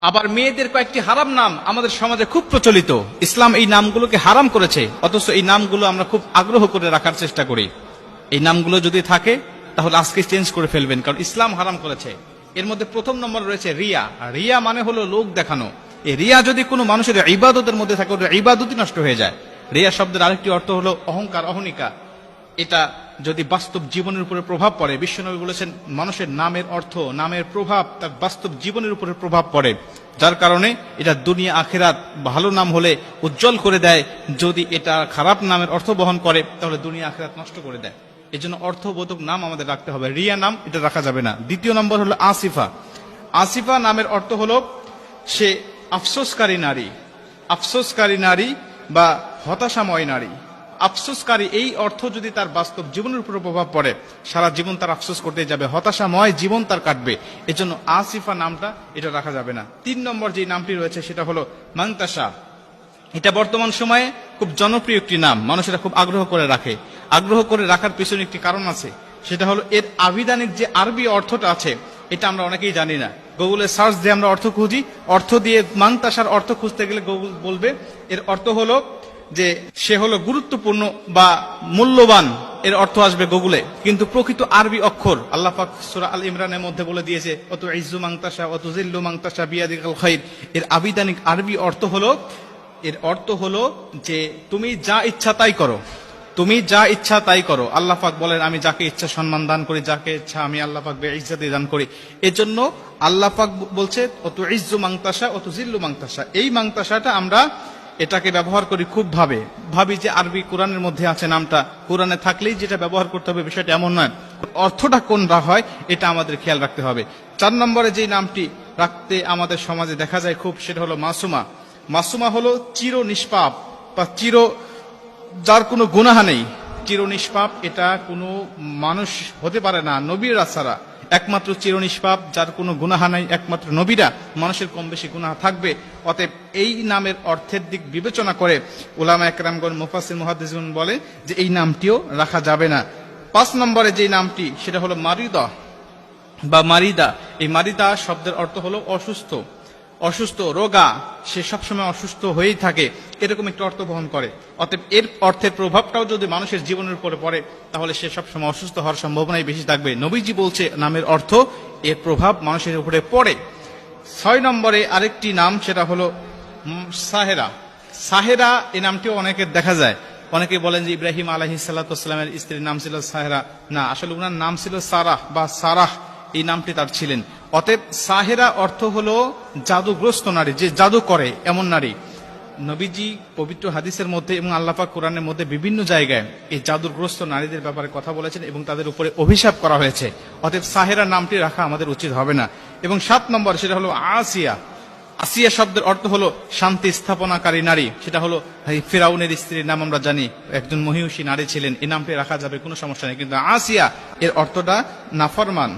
আবার মেয়েদের কয়েকটি হারাম নাম আমাদের সমাজে খুব প্রচলিত। ইসলাম এই নামগুলোকে হারাম করেছে, অথচ এই নামগুলো আমরা খুব আগ্রহ করে রাখার চেষ্টা করি। এই নামগুলো যদি থাকে তাহলে আজকে চেঞ্জ করে ফেলবেন, কারণ ইসলাম হারাম করেছে। এর মধ্যে প্রথম নম্বর রয়েছে রিয়া। রিয়া মানে হলো লোক দেখানো। এই রিয়া যদি কোনো মানুষের ইবাদতের মধ্যে থাকে, ওটা ইবাদতই নষ্ট হয়ে যায়। রিয়া শব্দের আরেকটি অর্থ হলো অহংকার, অহনিকা। এটা যদি বাস্তব জীবনের উপরে প্রভাব পড়ে, বিশ্বনবী বলেছেন মানুষের নামের অর্থ, নামের প্রভাব তার বাস্তব জীবনের উপরে প্রভাব পড়ে, যার কারণে এটা দুনিয়া আখিরাত ভালো নাম হলে উজ্জ্বল করে দেয়, যদি এটা খারাপ নামের অর্থ বহন করে তাহলে দুনিয়া আখিরাত নষ্ট করে দেয়। এই জন্য অর্থবোধক নাম আমাদের রাখতে হবে। রিয়া নাম এটা রাখা যাবে না। দ্বিতীয় নম্বর হলো আসিফা। আসিফা নামের অর্থ হলো সে আফসোসকারী নারী। আফসোসকারী নারী বা হতাশাময় নারী। আফসোসকারী এই অর্থ যদি তার বাস্তব জীবনের উপর প্রভাব পড়ে, সারা জীবন তার আফসোস করতে যাবে, হতাশাময় জীবন তার কাটবে। এজন্য আসিফা নামটা এটা রাখা যাবে না। 3 নম্বর যে নামটি রয়েছে সেটা হলো মাংতাসা। এটা বর্তমান সময়ে খুব জনপ্রিয় একটি নাম, মানুষেরা খুব আগ্রহ করে রাখে। আগ্রহ করে রাখার পিছনে একটি কারণ আছে, সেটা হলো এর আবিধানিক যে আরবি অর্থটা আছে এটা আমরা অনেকেই জানি না। গুগলে সার্চ দিয়ে আমরা অর্থ খুঁজি, অর্থ দিয়ে মাংতাসার অর্থ খুঁজতে গেলে গুগল বলবে এর অর্থ হলো যে সে হলো গুরুত্বপূর্ণ বা মূল্যবান, এর অর্থ আসবে গুগলে। কিন্তু প্রকৃত আরবি অক্ষর আল্লাহ পাক সূরা আল ইমরানের মধ্যে বলে দিয়েছে অত ইজ্জু মাংতাসা অত জিল্লু মাংতাসা বিয়াদিকাল খাইর। এর আবিধানিক আরবি অর্থ হলো, এর অর্থ হলো যে তুমি যা ইচ্ছা তাই করো, তুমি যা ইচ্ছা তাই করো। আল্লাহ পাক বলেন আমি যাকে ইচ্ছা সম্মান দান করি, যাকে ইচ্ছা আমি আল্লাহ পাক বেইজ্জতি দান করি। এজন্য আল্লাহ পাক বলছে অত ইজ্জু মাংতাসা অত জিল্লু মাংতাসা। এই মাংতাসাটা আমরা এটাকে ব্যবহার করি খুব ভাবি যে আরবি কোরআনের মধ্যে আছে, নামটা কোরআনে থাকলেই যেটা ব্যবহার করতে হবে বিষয়টা এমন নয়। অর্থটা কোনটা হয় এটা আমাদের খেয়াল রাখতে হবে। 4 নম্বরে যে নামটি রাখতে আমাদের সমাজে দেখা যায় খুব, সেটা হলো মাসুমা। মাসুমা হলো চির নিষ্পাপ বা যার কোনো গুনাহ নেই, চির নিষ্পাপ। এটা কোনো মানুষ হতে পারে না নবীরা ছাড়া। একমাত্র চির নিষ্পাপ, যার কোনো গুনাহ নাই, একমাত্র নবীরা। মানুষের কম বেশি গুনাহ থাকবে। অতএব এই নামের অর্থের দিক বিবেচনা করে উলামা একরামগণ মুফাসসির মুহাদ্দিসগণ বলে যে এই নামটিও রাখা যাবে না। 5 নম্বরে যে নামটি সেটা হলো মারিদা বা মারিদা। এই মারিদা শব্দের অর্থ হলো অসুস্থ, অসুস্থ, রোগা। সে সবসময় অসুস্থ হয়েই থাকে, এরকম একটা অর্থ বহন করে। অতএব এর অর্থের প্রভাবটাও যদি মানুষের জীবনের উপরে পড়ে তাহলে সে সবসময় অসুস্থ হওয়ার সম্ভাবনাই বেশি থাকবে। নবীজি বলছে নামের অর্থ এর প্রভাব মানুষের উপরে পড়ে। 6 নম্বরে আরেকটি নাম সেটা হলো সাহেরা। সাহেরা এই নামটিও অনেকের দেখা যায়। অনেকে বলেন যে ইব্রাহিম আলাইহিস সালাতু ওয়াস সালামের স্ত্রীর নাম ছিল সাহেরা। না, আসলে ওনার নাম ছিল সারাহ বা সারাহ, এই নামটি তার ছিলেন। অতএব সাহেরা অর্থ হলো জাদুগ্রস্ত নারী, যে জাদু করে এমন নারী। নবীজি পবিত্র হাদিসের মধ্যে এবং আল্লাহ পাক কোরআনের মধ্যে বিভিন্ন জায়গায় এই জাদুগ্রস্ত নারীদের ব্যাপারে কথা বলেছেন এবং তাদের উপরে অভিশাপ করা হয়েছে। অতএব সাহেরা নামটি রাখা আমাদের উচিত হবে না। এবং 7 নম্বর সেটা হলো আসিয়া। আসিয়া শব্দের অর্থ হলো শান্তি স্থাপনাকারী নারী। সেটা হলো ফিরাউনের স্ত্রীর নাম আমরা জানি, একজন মহিষী নারী ছিলেন। এই নামটি রাখা যাবে, কোনো সমস্যা নেই। কিন্তু আসিয়া এর অর্থটা নাফরমান,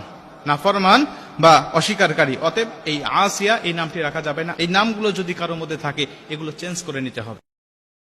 নাফরমান বা অস্বীকারী। অতএব এই আসিয়া এই নামটি রাখা যাবে না। এই নামগুলো যদি কারোর মধ্যে থাকে এগুলো চেঞ্জ করে নিতে হবে।